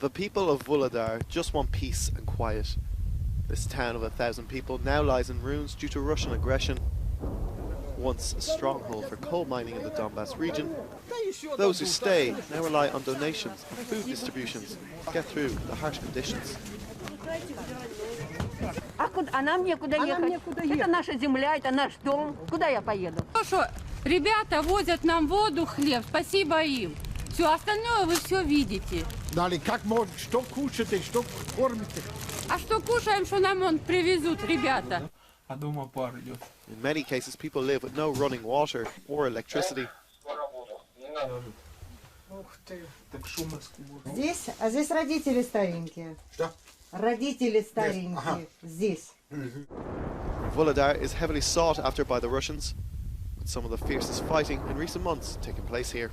The people of Vuhledar just want peace and quiet. This town of 1,000 people now lies in ruins due to Russian aggression. Once a stronghold for coal mining in the Donbass region, those who stay now rely on donations and food distributions to get through the harsh conditions. А нам некуда ехать. Это наша земля, это наш дом. Куда я поеду? Что, ребята возят нам воду, хлеб, спасибо им. Все остальное вы все видите. Дали, как можно, что кушаете, что кормите? А что кушаем, что нам он привезут, ребята? А дома пар идет. In many cases, people live with no running water or electricity. Так шумно скучно. Здесь родители старенькие. Что? Родители старенькие. Ага. Здесь. Vuhledar is heavily sought after by the Russians, with some of the fiercest fighting in recent months taking place here.